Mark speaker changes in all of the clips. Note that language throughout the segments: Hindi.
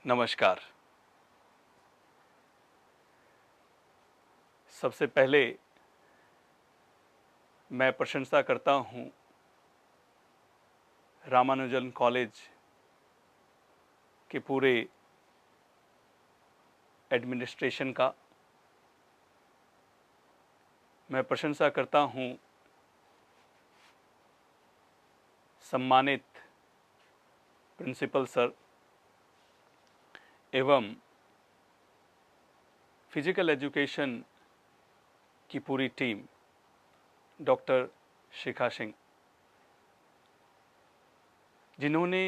Speaker 1: नमस्कार। सबसे पहले मैं प्रशंसा करता हूँ रामानुजन कॉलेज के पूरे एडमिनिस्ट्रेशन का। मैं प्रशंसा करता हूँ सम्मानित प्रिंसिपल सर एवं फिजिकल एजुकेशन की पूरी टीम, डॉक्टर शिखा सिंह, जिन्होंने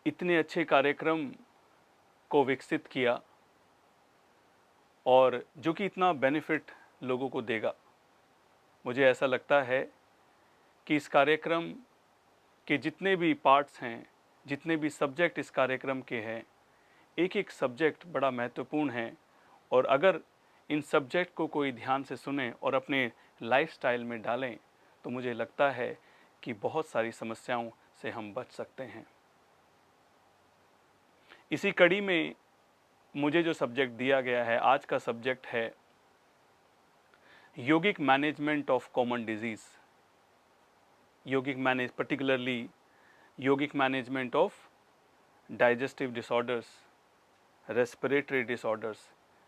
Speaker 1: इतने अच्छे कार्यक्रम को विकसित किया और जो कि इतना बेनिफिट लोगों को देगा। मुझे ऐसा लगता है कि इस कार्यक्रम के जितने भी पार्ट्स हैं, जितने भी सब्जेक्ट इस कार्यक्रम के हैं, एक एक सब्जेक्ट बड़ा महत्वपूर्ण है और अगर इन सब्जेक्ट को कोई ध्यान से सुने और अपने लाइफस्टाइल में डालें तो मुझे लगता है कि बहुत सारी समस्याओं से हम बच सकते हैं। इसी कड़ी में मुझे जो सब्जेक्ट दिया गया है, आज का सब्जेक्ट है yogic management of common disease. Particularly yogic management of digestive disorders, respiratory disorders,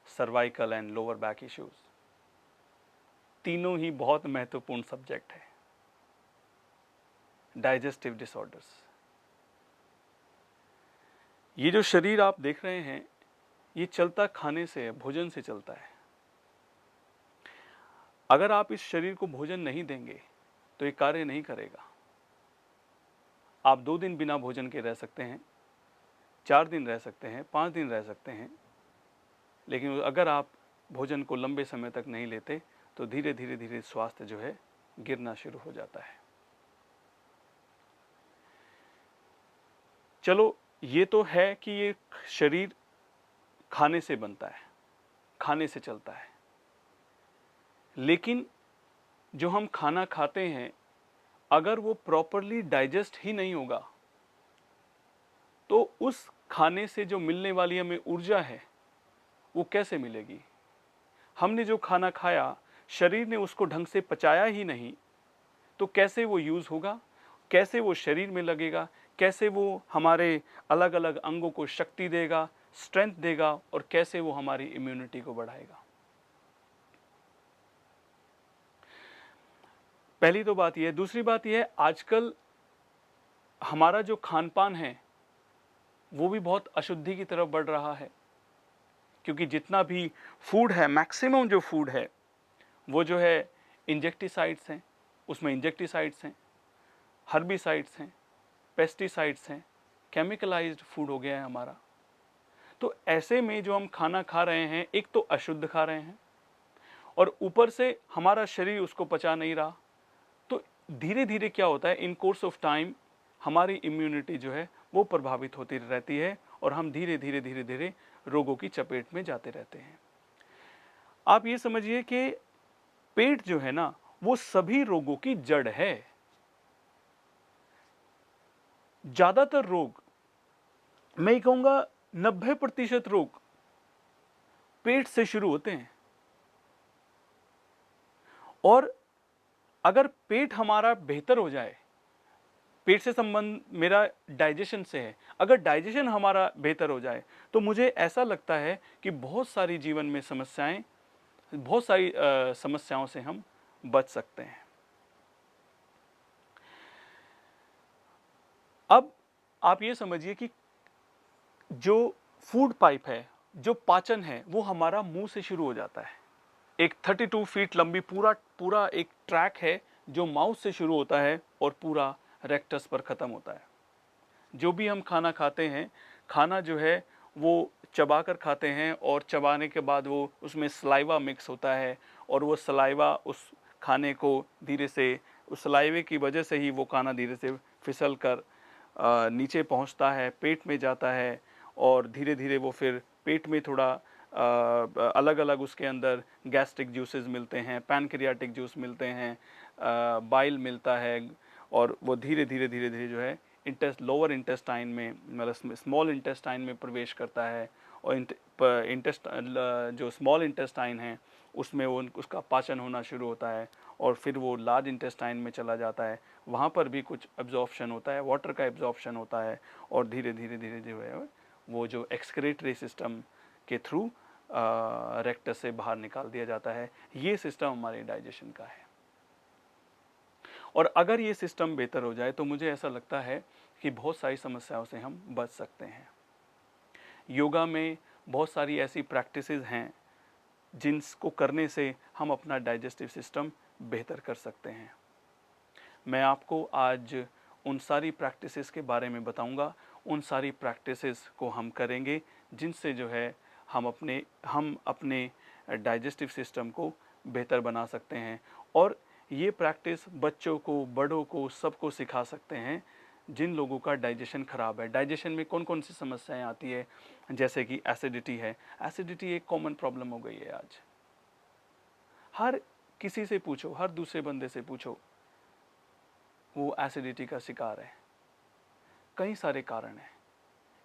Speaker 1: cervical and lower back issues. तीनों ही बहुत महत्वपूर्ण सब्जेक्ट है। डाइजेस्टिव डिसऑर्डर्स, ये जो शरीर आप देख रहे हैं, ये चलता खाने से, भोजन से चलता है। अगर आप इस शरीर को भोजन नहीं देंगे तो ये कार्य नहीं करेगा। आप 2 दिन बिना भोजन के रह सकते हैं, 4 दिन रह सकते हैं, 5 दिन रह सकते हैं, लेकिन अगर आप भोजन को लंबे समय तक नहीं लेते तो धीरे धीरे धीरे स्वास्थ्य जो है गिरना शुरू हो जाता है। चलो, ये तो है कि ये शरीर खाने से बनता है, खाने से चलता है, लेकिन जो हम खाना खाते हैं अगर वो प्रॉपरली डाइजेस्ट ही नहीं होगा तो उस खाने से जो मिलने वाली हमें ऊर्जा है वो कैसे मिलेगी। हमने जो खाना खाया, शरीर ने उसको ढंग से पचाया ही नहीं तो कैसे वो यूज होगा, कैसे वो शरीर में लगेगा, कैसे वो हमारे अलग अलग अंगों को शक्ति देगा, स्ट्रेंथ देगा और कैसे वो हमारी इम्यूनिटी को बढ़ाएगा। पहली तो बात यह है। दूसरी बात यह है, आजकल हमारा जो खान पान है वो भी बहुत अशुद्धि की तरफ बढ़ रहा है, क्योंकि जितना भी फूड है, मैक्सिमम जो फूड है वो जो है इंजेक्टिसाइड्स हैं, उसमें इंजेक्टिसाइड्स हैं, हर्बिसाइड्स हैं, पेस्टिसाइड्स हैं, केमिकलाइज्ड फूड हो गया है हमारा। तो ऐसे में जो हम खाना खा रहे हैं, एक तो अशुद्ध खा रहे हैं और ऊपर से हमारा शरीर उसको पचा नहीं रहा। तो धीरे धीरे क्या होता है, इन कोर्स ऑफ टाइम हमारी इम्यूनिटी जो है वो प्रभावित होती रहती है और हम धीरे धीरे धीरे धीरे रोगों की चपेट में जाते रहते हैं। आप ये समझिए कि पेट जो है ना वो सभी रोगों की जड़ है। ज्यादातर रोग, मैं कहूंगा 90% रोग पेट से शुरू होते हैं। और अगर पेट हमारा बेहतर हो जाए, पेट से संबंध मेरा डाइजेशन से है, अगर डाइजेशन हमारा बेहतर हो जाए तो मुझे ऐसा लगता है कि बहुत सारी जीवन में समस्याएं, बहुत सारी समस्याओं से हम बच सकते हैं। अब आप ये समझिए कि जो फूड पाइप है, जो पाचन है, वो हमारा मुंह से शुरू हो जाता है। एक 32 फीट लंबी पूरा एक ट्रैक है जो माउथ से शुरू होता है और पूरा रेक्टस पर खत्म होता है। जो भी हम खाना खाते हैं, खाना जो है वो चबाकर खाते हैं और चबाने के बाद वो उसमें सलाइवा मिक्स होता है और वो सलाइवा उस खाने को धीरे से, उस सलाइवे की वजह से ही वो खाना धीरे से फिसल कर नीचे पहुंचता है, पेट में जाता है और धीरे धीरे वो फिर पेट में थोड़ा अलग अलग उसके अंदर गैस्ट्रिक जूसेस मिलते हैं, पैनक्रियाटिक जूस मिलते हैं, बाइल मिलता है और वो धीरे धीरे धीरे धीरे जो है लोअर इंटेस्टाइन में, मतलब स्मॉल इंटेस्टाइन में प्रवेश करता है, और जो स्मॉल इंटेस्टाइन है उसमें वो उसका पाचन होना शुरू होता है, और फिर वो लार्ज इंटेस्टाइन में चला जाता है। वहाँ पर भी कुछ एब्जॉर्प्शन होता है, वाटर का एब्जॉर्प्शन होता है, और धीरे धीरे धीरे धीरे वो जो एक्सक्रीटरी सिस्टम के थ्रू रेक्टस से बाहर निकाल दिया जाता है। ये सिस्टम हमारे डाइजेशन का है। और अगर ये सिस्टम बेहतर हो जाए तो मुझे ऐसा लगता है कि बहुत सारी समस्याओं से हम बच सकते हैं। योगा में बहुत सारी ऐसी प्रैक्टिसेस हैं जिनको करने से हम अपना डाइजेस्टिव सिस्टम बेहतर कर सकते हैं। मैं आपको आज उन सारी प्रैक्टिसेस के बारे में बताऊंगा। उन सारी प्रैक्टिसेस को हम करेंगे जिनसे जो है हम अपने डाइजेस्टिव सिस्टम को बेहतर बना सकते हैं। और ये प्रैक्टिस बच्चों को, बड़ों को, सबको सिखा सकते हैं जिन लोगों का डाइजेशन ख़राब है। डाइजेशन में कौन कौन सी समस्याएं आती है, जैसे कि एसिडिटी है। एसिडिटी एक कॉमन प्रॉब्लम हो गई है आज। हर किसी से पूछो, हर दूसरे बंदे से पूछो, वो एसिडिटी का शिकार है। कई सारे कारण हैं।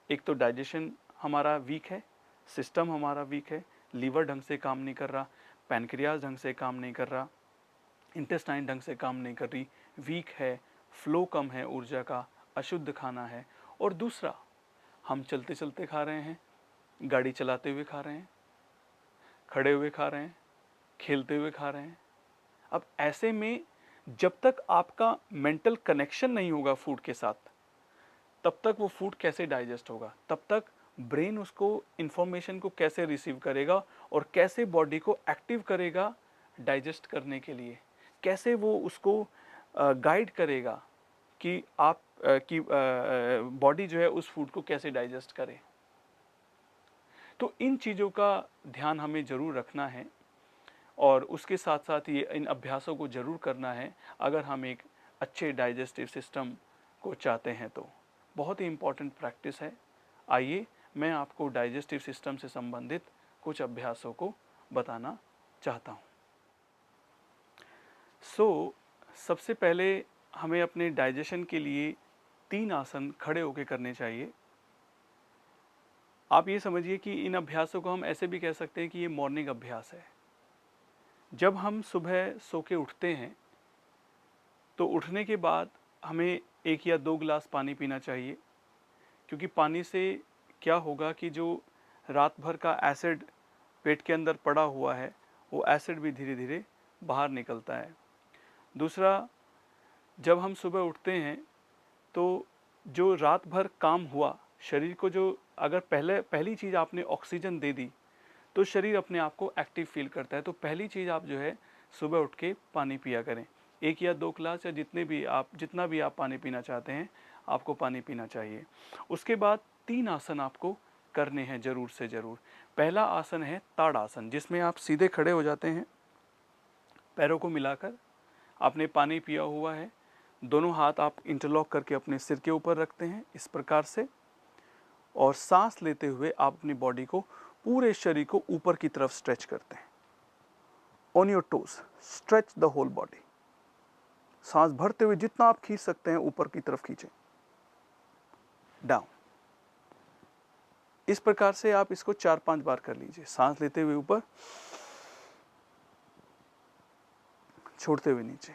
Speaker 1: एक तो डाइजेशन हमारा वीक है, सिस्टम हमारा वीक है, लीवर ढंग से काम नहीं कर रहा, पैनक्रियाज ढंग से काम नहीं कर रहा, इंटेस्टाइन ढंग से काम नहीं कर रही, वीक है, फ्लो कम है ऊर्जा का, अशुद्ध खाना है। और दूसरा, हम चलते चलते खा रहे हैं, गाड़ी चलाते हुए खा रहे हैं, खड़े हुए खा रहे हैं, खेलते हुए खा रहे हैं। अब ऐसे में जब तक आपका मेंटल कनेक्शन नहीं होगा फूड के साथ, तब तक वो फूड कैसे डाइजेस्ट होगा, तब तक ब्रेन उसको इंफॉर्मेशन को कैसे रिसीव करेगा और कैसे बॉडी को एक्टिव करेगा डाइजेस्ट करने के लिए, कैसे वो उसको गाइड करेगा कि बॉडी जो है उस फूड को कैसे डाइजेस्ट करे। तो इन चीज़ों का ध्यान हमें ज़रूर रखना है, और उसके साथ साथ ये इन अभ्यासों को ज़रूर करना है अगर हम एक अच्छे डाइजेस्टिव सिस्टम को चाहते हैं। तो बहुत ही इम्पॉर्टेंट प्रैक्टिस है। आइए मैं आपको डाइजेस्टिव सिस्टम से संबंधित कुछ अभ्यासों को बताना चाहता हूँ। सबसे पहले हमें अपने डाइजेशन के लिए 3 आसन खड़े होकर करने चाहिए। आप ये समझिए कि इन अभ्यासों को हम ऐसे भी कह सकते हैं कि ये मॉर्निंग अभ्यास है। जब हम सुबह सो के उठते हैं तो उठने के बाद हमें 1 या 2 गिलास पानी पीना चाहिए, क्योंकि पानी से क्या होगा कि जो रात भर का एसिड पेट के अंदर पड़ा हुआ है, वो एसिड भी धीरे धीरे बाहर निकलता है। दूसरा, जब हम सुबह उठते हैं तो जो रात भर काम हुआ शरीर को, जो अगर पहली चीज़ आपने ऑक्सीजन दे दी तो शरीर अपने आप को एक्टिव फील करता है। तो पहली चीज़ आप जो है सुबह उठ के पानी पिया करें। 1 या 2 गिलास या जितना भी आप पानी पीना चाहते हैं, आपको पानी पीना चाहिए। उसके बाद 3 आसन आपको करने हैं ज़रूर से ज़रूर। पहला आसन है ताड़ासन, जिसमें आप सीधे खड़े हो जाते हैं, पैरों को मिलाकर, आपने पानी पिया हुआ है, दोनों हाथ आप इंटरलॉक करके अपने सिर के ऊपर रखते हैं इस प्रकार से, और सांस लेते हुए आप अपनी बॉडी को, पूरे शरीर को ऊपर की तरफ स्ट्रेच करते हैं। On your toes stretch the whole body. सांस भरते हुए जितना आप खींच सकते हैं ऊपर की तरफ खींचें, डाउन। इस प्रकार से आप इसको 4-5 बार कर लीजिए। सांस लेते हुए ऊपर, छोड़ते हुए नीचे,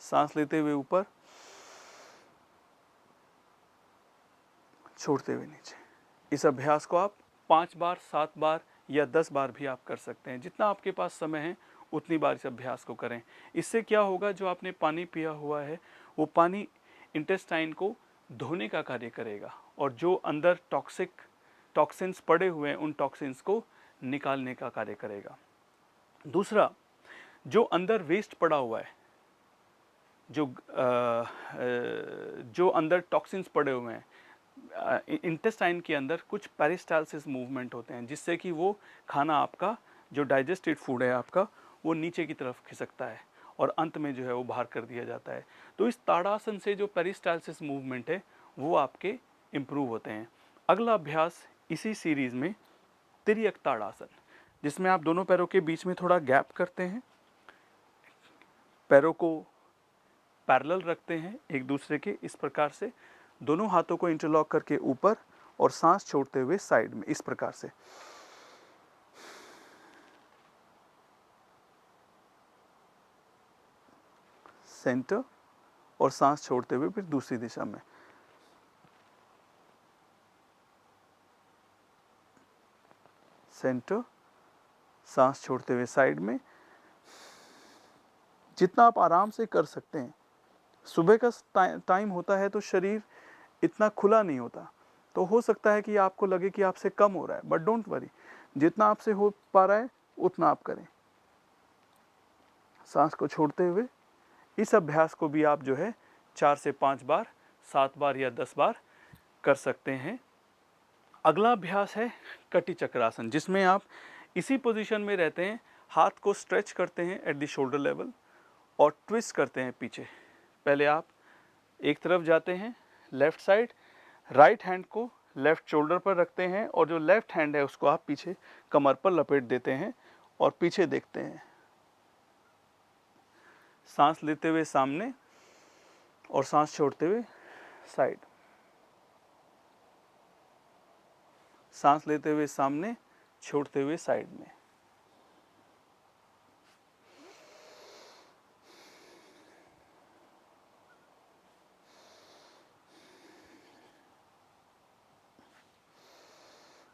Speaker 1: सांस लेते हुए ऊपर, छोड़ते हुए नीचे। इस अभ्यास को आप 5 बार, 7 बार या 10 बार भी आप कर सकते हैं। जितना आपके पास समय है उतनी बार इस अभ्यास को करें। इससे क्या होगा, जो आपने पानी पिया हुआ है वो पानी इंटेस्टाइन को धोने का कार्य करेगा, और जो अंदर टॉक्सिन्स पड़े हुए हैं उन टॉक्सिन्स को निकालने का कार्य करेगा। दूसरा, जो अंदर वेस्ट पड़ा हुआ है, जो अंदर टॉक्सिन्स पड़े हुए हैं, इंटेस्टाइन के अंदर कुछ पेरिस्टालसिस मूवमेंट होते हैं, जिससे कि वो खाना आपका, जो डाइजेस्टेड फूड है आपका, वो नीचे की तरफ खिसकता है और अंत में जो है वो बाहर कर दिया जाता है। तो इस ताड़ासन से जो पेरिस्टालसिस मूवमेंट है वो आपके इम्प्रूव होते हैं। अगला अभ्यास इसी सीरीज में तिर्यक ताड़ासन, जिसमें आप दोनों पैरों के बीच में थोड़ा गैप करते हैं, पैरों को पैरेलल रखते हैं एक दूसरे के, इस प्रकार से दोनों हाथों को इंटरलॉक करके ऊपर और सांस छोड़ते हुए साइड में, इस प्रकार से। सेंटर और सांस छोड़ते हुए फिर दूसरी दिशा में। सेंटर, सांस छोड़ते हुए साइड में। जितना आप आराम से कर सकते हैं। सुबह का टाइम होता है तो शरीर इतना खुला नहीं होता, तो हो सकता है कि आपको लगे कि आपसे कम हो रहा है, बट डोंट वरी, जितना आपसे हो पा रहा है उतना आप करें। सांस को छोड़ते हुए इस अभ्यास को भी आप जो है 4 से 5 बार, 7 बार या 10 बार कर सकते हैं। अगला अभ्यास है कटी चक्रासन, जिसमें आप इसी पोजीशन में रहते हैं, हाथ को स्ट्रेच करते हैं एट द शोल्डर लेवल और ट्विस्ट करते हैं पीछे। पहले आप एक तरफ जाते हैं लेफ्ट साइड, राइट हैंड को लेफ्ट शोल्डर पर रखते हैं और जो लेफ्ट हैंड है उसको आप पीछे कमर पर लपेट देते हैं और पीछे देखते हैं। सांस लेते हुए सामने और सांस छोड़ते हुए साइड। सांस लेते हुए सामने, छोड़ते हुए साइड में।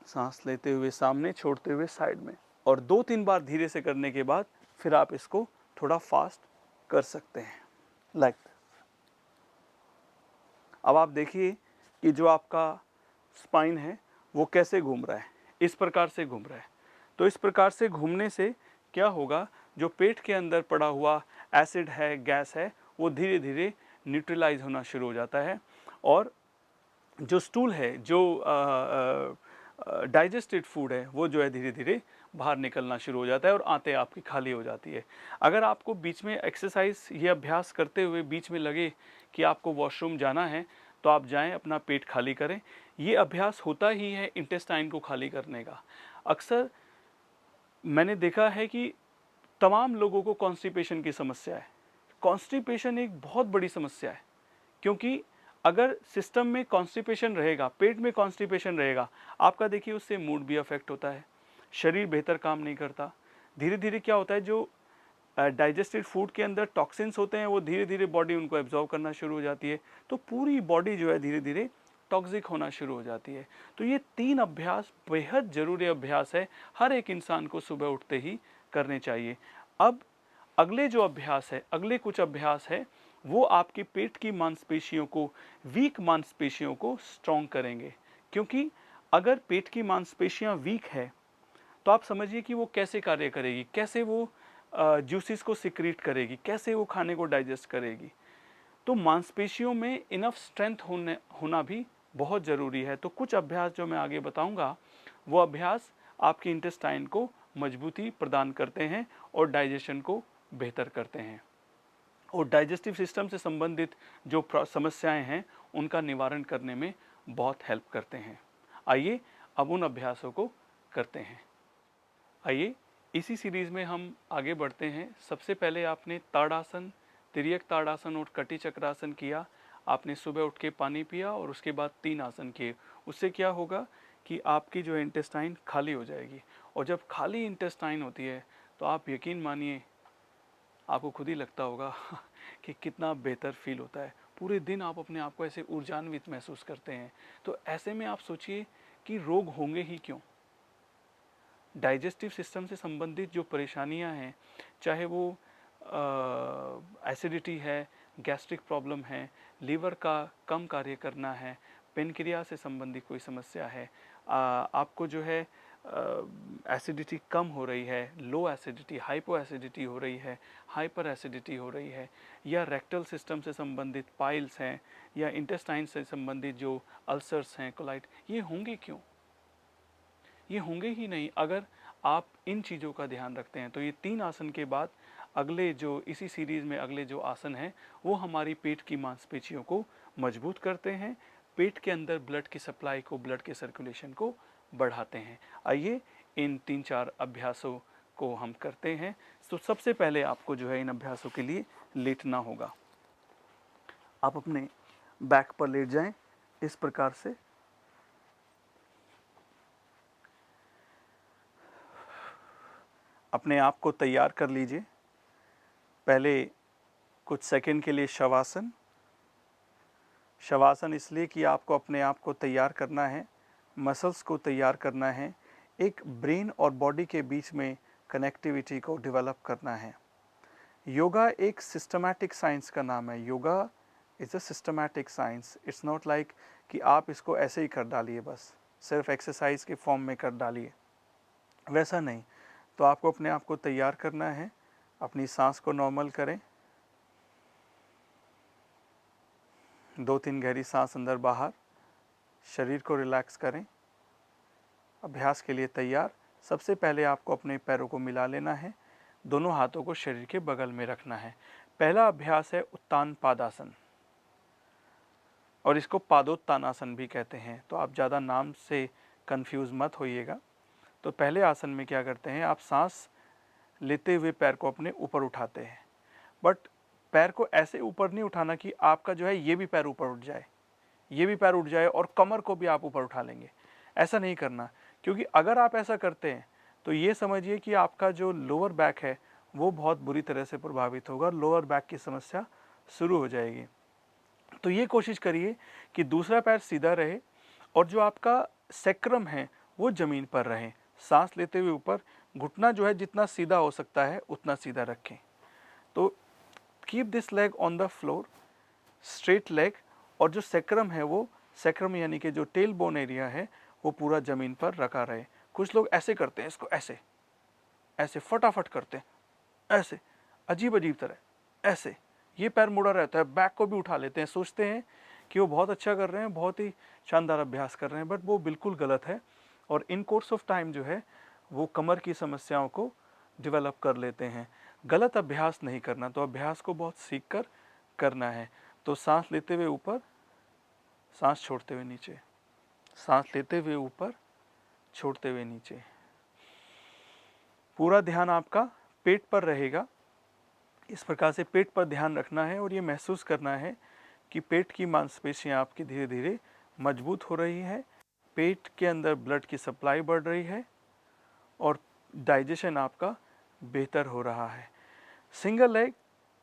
Speaker 1: सांस लेते हुए सामने, छोड़ते हुए साइड में। और 2-3 बार धीरे से करने के बाद फिर आप इसको थोड़ा फास्ट कर सकते हैं, लाइक अब आप देखिए कि जो आपका स्पाइन है वो कैसे घूम रहा है, इस प्रकार से घूम रहा है। तो इस प्रकार से घूमने से क्या होगा, जो पेट के अंदर पड़ा हुआ एसिड है, गैस है, वो धीरे धीरे न्यूट्रलाइज होना शुरू हो जाता है और जो स्टूल है, जो डाइजेस्टेड फूड है, वो जो है धीरे धीरे बाहर निकलना शुरू हो जाता है और आंतें आपकी खाली हो जाती है। अगर आपको बीच में एक्सरसाइज, ये अभ्यास करते हुए बीच में लगे कि आपको वॉशरूम जाना है, तो आप जाएं, अपना पेट खाली करें। ये अभ्यास होता ही है इंटेस्टाइन को खाली करने का। अक्सर मैंने देखा है कि तमाम लोगों को कॉन्स्टिपेशन की समस्या है। कॉन्स्टिपेशन एक बहुत बड़ी समस्या है, क्योंकि अगर सिस्टम में कॉन्स्टिपेशन रहेगा, पेट में कॉन्स्टिपेशन रहेगा, आपका देखिए उससे मूड भी अफेक्ट होता है, शरीर बेहतर काम नहीं करता। धीरे धीरे क्या होता है, जो डाइजेस्टेड फूड के अंदर टॉक्सिन्स होते हैं वो धीरे धीरे बॉडी उनको एब्जॉर्व करना शुरू हो जाती है, तो पूरी बॉडी जो है धीरे धीरे टॉक्सिक होना शुरू हो जाती है। तो ये 3 अभ्यास बेहद ज़रूरी अभ्यास है, हर एक इंसान को सुबह उठते ही करने चाहिए। अब अगले जो अभ्यास है, अगले कुछ अभ्यास है, वो आपके पेट की मांसपेशियों को, वीक मांसपेशियों को स्ट्रॉन्ग करेंगे। क्योंकि अगर पेट की मांसपेशियां वीक है तो आप समझिए कि वो कैसे कार्य करेगी, कैसे वो जूसेस को सिक्रीट करेगी, कैसे वो खाने को डाइजेस्ट करेगी। तो मांसपेशियों में इनफ स्ट्रेंथ होना भी बहुत ज़रूरी है। तो कुछ अभ्यास जो मैं आगे बताऊंगा, वो अभ्यास आपके इंटेस्टाइन को मजबूती प्रदान करते हैं और डाइजेशन को बेहतर करते हैं और डाइजेस्टिव सिस्टम से संबंधित जो समस्याएं हैं उनका निवारण करने में बहुत हेल्प करते हैं। आइए अब उन अभ्यासों को करते हैं। आइए इसी सीरीज़ में हम आगे बढ़ते हैं। सबसे पहले आपने ताड़ासन, तिर्यक ताड़ासन और कटी चक्रासन किया। आपने सुबह उठ के पानी पिया और उसके बाद 3 आसन किए। उससे क्या होगा कि आपकी जो इंटेस्टाइन खाली हो जाएगी, और जब खाली इंटेस्टाइन होती है तो आप यकीन मानिए, आपको खुद ही लगता होगा कि कितना बेहतर फील होता है। पूरे दिन आप अपने आप को ऐसे ऊर्जान्वित महसूस करते हैं। तो ऐसे में आप सोचिए कि रोग होंगे ही क्यों। डाइजेस्टिव सिस्टम से संबंधित जो परेशानियां हैं, चाहे वो एसिडिटी है, गैस्ट्रिक प्रॉब्लम है, लीवर का कम कार्य करना है, पेनक्रिया से संबंधित कोई समस्या है, आपको जो है एसिडिटी कम हो रही है, लो एसिडिटी, हाइपो एसिडिटी हो रही है, हाइपर एसिडिटी हो रही है, या रेक्टल सिस्टम से संबंधित पाइल्स हैं, या इंटेस्टाइन से संबंधित जो अल्सर्स हैं, कोलाइट, ये होंगे क्यों? ये होंगे ही नहीं अगर आप इन चीज़ों का ध्यान रखते हैं। तो ये 3 आसन के बाद अगले जो इसी सीरीज़ में अगले जो आसन हैं वो हमारी पेट की मांसपेशियों को मजबूत करते हैं, पेट के अंदर ब्लड की सप्लाई को, ब्लड के सर्कुलेशन को बढ़ाते हैं। आइए इन 3-4 अभ्यासों को हम करते हैं। तो सबसे पहले आपको जो है इन अभ्यासों के लिए लेटना होगा। आप अपने बैक पर लेट जाएं इस प्रकार से। अपने आप को तैयार कर लीजिए। पहले कुछ सेकंड के लिए शवासन। शवासन इसलिए कि आपको अपने आप को तैयार करना है, मसल्स को तैयार करना है, एक ब्रेन और बॉडी के बीच में कनेक्टिविटी को डेवलप करना है। योगा एक सिस्टमैटिक साइंस का नाम है। Yoga is a systematic science. It's not like कि आप इसको ऐसे ही कर डालिए, बस सिर्फ एक्सरसाइज के फॉर्म में कर डालिए, वैसा नहीं। तो आपको अपने आप को तैयार करना है। अपनी सांस को नॉर्मल करें। 2-3 गहरी सांस अंदर बाहर। शरीर को रिलैक्स करें। अभ्यास के लिए तैयार। सबसे पहले आपको अपने पैरों को मिला लेना है। दोनों हाथों को शरीर के बगल में रखना है। पहला अभ्यास है उत्तान पादासन, और इसको पादोत्तानासन भी कहते हैं, तो आप ज़्यादा नाम से कंफ्यूज मत होइएगा। तो पहले आसन में क्या करते हैं, आप सांस लेते हुए पैर को अपने ऊपर उठाते हैं, बट पैर को ऐसे ऊपर नहीं उठाना कि आपका जो है ये भी पैर ऊपर उठ जाए, ये भी पैर उठ जाए और कमर को भी आप ऊपर उठा लेंगे। ऐसा नहीं करना, क्योंकि अगर आप ऐसा करते हैं तो ये समझिए कि आपका जो लोअर बैक है वो बहुत बुरी तरह से प्रभावित होगा, लोअर बैक की समस्या शुरू हो जाएगी। तो ये कोशिश करिए कि दूसरा पैर सीधा रहे और जो आपका सेक्रम है वो ज़मीन पर रहे। सांस लेते हुए ऊपर, घुटना जो है जितना सीधा हो सकता है उतना सीधा रखें। तो keep this leg on the floor, straight leg, और जो सेक्रम है वो सेक्रम यानी कि जो टेल बोन एरिया है वो पूरा ज़मीन पर रखा रहे। कुछ लोग ऐसे करते हैं, इसको ऐसे ऐसे फटाफट करते हैं, ऐसे अजीब अजीब तरह ऐसे, ये पैर मुड़ा रहता है, बैक को भी उठा लेते हैं, सोचते हैं कि वो बहुत अच्छा कर रहे हैं, बहुत ही शानदार अभ्यास कर रहे हैं, बट वो बिल्कुल गलत है। और इन कोर्स ऑफ टाइम जो है वो कमर की समस्याओं को डेवलप कर लेते हैं। गलत अभ्यास नहीं करना, तो अभ्यास को बहुत सीख कर करना है। तो सांस लेते हुए ऊपर, सांस छोड़ते हुए नीचे, सांस लेते हुए ऊपर, छोड़ते हुए नीचे। पूरा ध्यान आपका पेट पर रहेगा। इस प्रकार से पेट पर ध्यान रखना है और ये महसूस करना है कि पेट की मांसपेशियां आपकी धीरे धीरे मजबूत हो रही है, पेट के अंदर ब्लड की सप्लाई बढ़ रही है और डाइजेशन आपका बेहतर हो रहा है। सिंगल लेग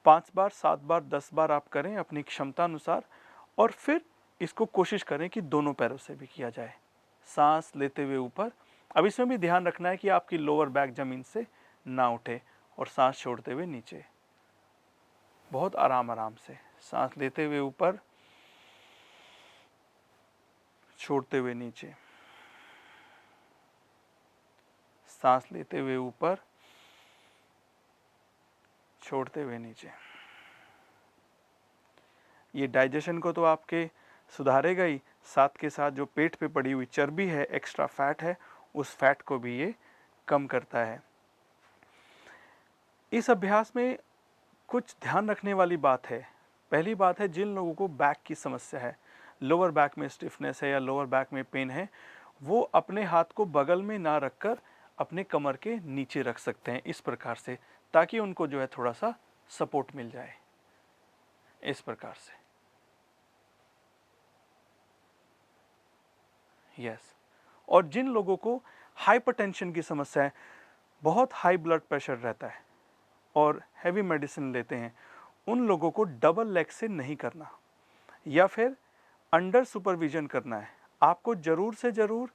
Speaker 1: 5 बार, 7 बार, 10 बार आप करें अपनी क्षमता अनुसार, और फिर इसको कोशिश करें कि दोनों पैरों से भी किया जाए। सांस लेते हुए ऊपर, अब इसमें भी ध्यान रखना है कि आपकी लोअर बैक जमीन से ना उठे, और सांस छोड़ते हुए नीचे, बहुत आराम आराम से सांस लेते हुए ऊपर, छोड़ते हुए नीचे, सांस लेते हुए ऊपर, छोड़ते हुए नीचे। ये डाइजेशन को तो आपके सुधारेगा ही, साथ के साथ जो पेट पे पड़ी हुई चर्बी है, एक्स्ट्रा फैट है, उस फैट को भी ये कम करता है। इस अभ्यास में कुछ ध्यान रखने वाली बात है। पहली बात है, जिन लोगों को बैक की समस्या है, लोअर बैक में स्टिफनेस है या लोअर बैक में पेन है, वो अपने हाथ को बगल में ना रखकर अपने कमर के नीचे रख सकते हैं इस प्रकार से, ताकि उनको जो है थोड़ा सा सपोर्ट मिल जाए इस प्रकार से। यस। और जिन लोगों को हाइपरटेंशन की समस्या है, बहुत हाई ब्लड प्रेशर रहता है और हैवी मेडिसिन लेते हैं, उन लोगों को डबल लेग से नहीं करना या फिर अंडर सुपरविजन करना है। आपको ज़रूर से ज़रूर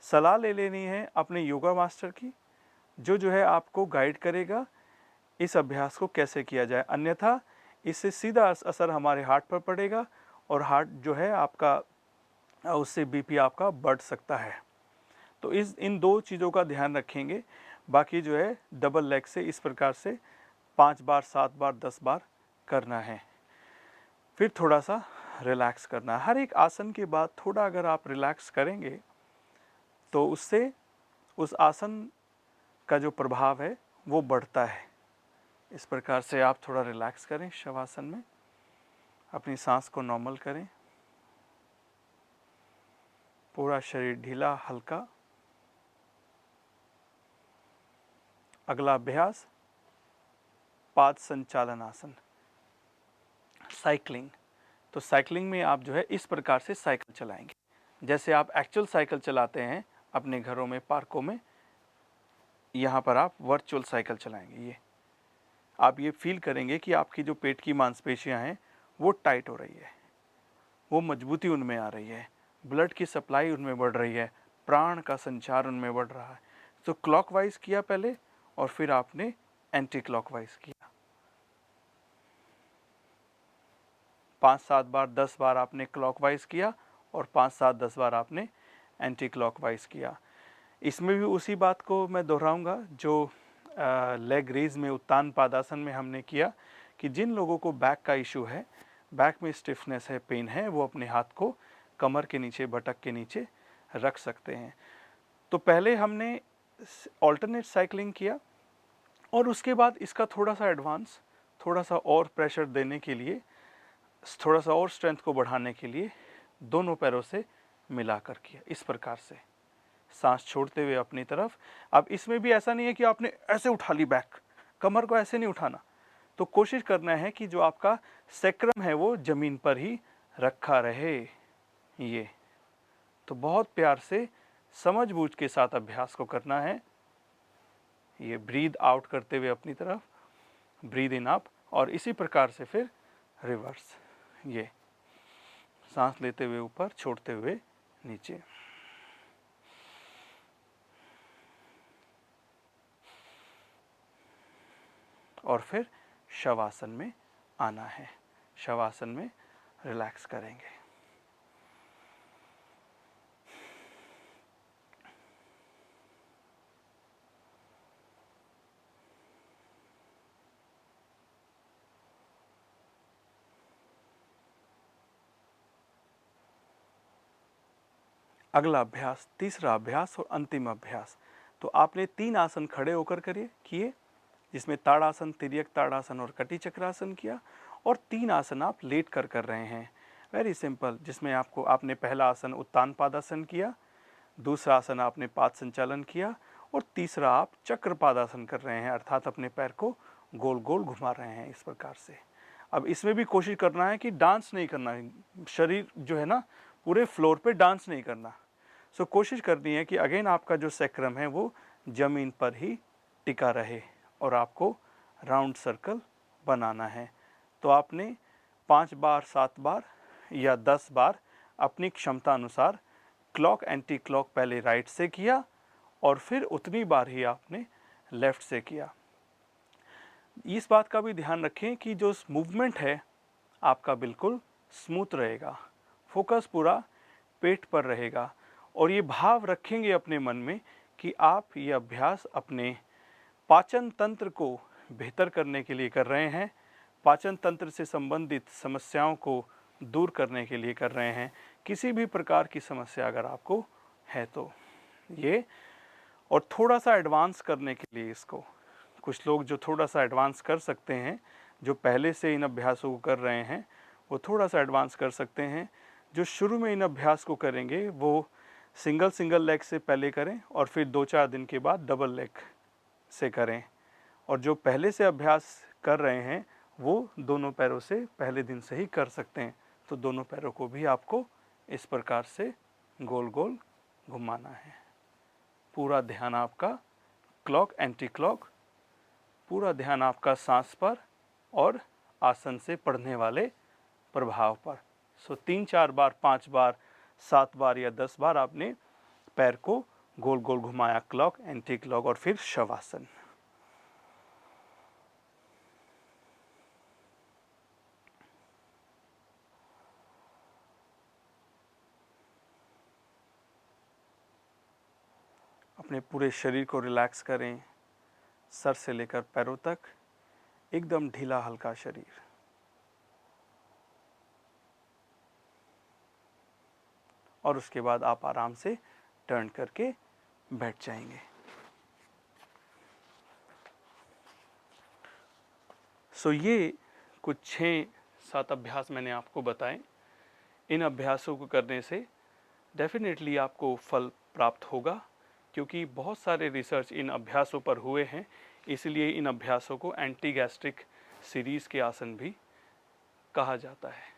Speaker 1: सलाह ले लेनी है अपने योगा मास्टर की, जो है आपको गाइड करेगा इस अभ्यास को कैसे किया जाए। अन्यथा इससे सीधा असर हमारे हार्ट पर पड़ेगा और हार्ट जो है आपका, उससे बीपी आपका बढ़ सकता है। तो इन दो चीज़ों का ध्यान रखेंगे। बाकी जो है डबल लेग से इस प्रकार से 5 बार, 7 बार, 10 बार करना है। फिर थोड़ा सा रिलैक्स करना है। हर एक आसन के बाद थोड़ा अगर आप रिलैक्स करेंगे तो उससे उस आसन का जो प्रभाव है वो बढ़ता है। इस प्रकार से आप थोड़ा रिलैक्स करें शवासन में, अपनी सांस को नॉर्मल करें, पूरा शरीर ढीला हल्का। अगला अभ्यास पाद संचालन आसन, साइक्लिंग। तो साइकिलिंग में आप जो है इस प्रकार से साइकिल चलाएंगे, जैसे आप एक्चुअल साइकिल चलाते हैं अपने घरों में, पार्कों में, यहाँ पर आप वर्चुअल साइकिल चलाएंगे। ये आप ये फील करेंगे कि आपकी जो पेट की मांसपेशियां हैं वो टाइट हो रही है, वो मजबूती उनमें आ रही है, ब्लड की सप्लाई उनमें बढ़ रही है, प्राण का संचार उनमें बढ़ रहा है। तो क्लॉकवाइज किया पहले और फिर आपने एंटी क्लॉकवाइज किया। 5-7 बार 10 बार आपने क्लॉकवाइज किया और 5-7-10 बार आपने एंटी क्लॉकवाइज किया। इसमें भी उसी बात को मैं दोहराऊंगा जो लेग रेज में, उत्तान पादासन में हमने किया, कि जिन लोगों को बैक का इशू है, बैक में स्टिफनेस है, पेन है, वो अपने हाथ को कमर के नीचे, बटक के नीचे रख सकते हैं। तो पहले हमने ऑल्टरनेट साइकिलिंग किया और उसके बाद इसका थोड़ा सा एडवांस, थोड़ा सा और प्रेशर देने के लिए, थोड़ा सा और स्ट्रेंथ को बढ़ाने के लिए दोनों पैरों से मिलाकर किया, इस प्रकार से सांस छोड़ते हुए अपनी तरफ। अब इसमें भी ऐसा नहीं है कि आपने ऐसे उठा ली बैक, कमर को ऐसे नहीं उठाना, तो कोशिश करना है कि जो आपका सेक्रम है वो जमीन पर ही रखा रहे। ये तो बहुत प्यार से, समझ बूझ के साथ अभ्यास को करना है। ये ब्रीद आउट करते हुए अपनी तरफ, ब्रीद इन अप, और इसी प्रकार से फिर रिवर्स, ये सांस लेते हुए ऊपर, छोड़ते हुए नीचे। और फिर शवासन में आना है, शवासन में रिलैक्स करेंगे। अगला अभ्यास, तीसरा अभ्यास और अंतिम अभ्यास। तो आपने 3 आसन खड़े होकर किए, जिसमें ताड़ासन, तिर्यक ताड़ासन और कटी चक्रासन किया, और 3 आसन आप लेट कर रहे हैं। वेरी सिंपल, जिसमें आपने पहला आसन उत्तान पादासन किया, दूसरा आसन आपने पाद संचालन किया, और तीसरा आप चक्र पादासन कर रहे हैं, अर्थात अपने पैर को गोल गोल घुमा रहे हैं, इस प्रकार से। अब इसमें भी कोशिश करना है कि डांस नहीं करना है, शरीर जो है ना पूरे फ्लोर पे डांस नहीं करना। सो कोशिश करनी है कि अगेन आपका जो सेक्रम है वो जमीन पर ही टिका रहे और आपको राउंड सर्कल बनाना है। तो आपने 5 बार, 7 बार या 10 बार अपनी क्षमता अनुसार क्लॉक एंटी क्लॉक पहले राइट से किया और फिर उतनी बार ही आपने लेफ्ट से किया। इस बात का भी ध्यान रखें कि जो मूवमेंट है आपका बिल्कुल स्मूथ रहेगा, फोकस पूरा पेट पर रहेगा, और ये भाव रखेंगे अपने मन में कि आप ये अभ्यास अपने पाचन तंत्र को बेहतर करने के लिए कर रहे हैं, पाचन तंत्र से संबंधित समस्याओं को दूर करने के लिए कर रहे हैं। किसी भी प्रकार की समस्या अगर आपको है तो ये, और थोड़ा सा एडवांस करने के लिए इसको, कुछ लोग जो थोड़ा सा एडवांस कर सकते हैं, जो पहले से इन अभ्यासों को कर रहे हैं, वो थोड़ा सा एडवांस कर सकते हैं। जो शुरू में इन अभ्यास को करेंगे वो सिंगल लेग से पहले करें और फिर 2-4 दिन के बाद डबल लेग से करें, और जो पहले से अभ्यास कर रहे हैं वो दोनों पैरों से पहले दिन से ही कर सकते हैं। तो दोनों पैरों को भी आपको इस प्रकार से गोल गोल घुमाना है। पूरा ध्यान आपका क्लॉक एंटी क्लॉक, पूरा ध्यान आपका सांस पर और आसन से पढ़ने वाले प्रभाव पर। सो 3-4 बार, 5 बार, 7 बार या 10 बार आपने पैर को गोल गोल घुमाया, क्लॉक एंटी क्लॉक, और फिर शवासन। अपने पूरे शरीर को रिलैक्स करें, सर से लेकर पैरों तक एकदम ढीला हल्का शरीर। और उसके बाद आप आराम से टर्न करके बैठ जाएंगे। सो ये कुछ 6-7 अभ्यास मैंने आपको बताए। इन अभ्यासों को करने से डेफिनेटली आपको फल प्राप्त होगा, क्योंकि बहुत सारे रिसर्च इन अभ्यासों पर हुए हैं। इसलिए इन अभ्यासों को एंटी गैस्ट्रिक सीरीज़ के आसन भी कहा जाता है।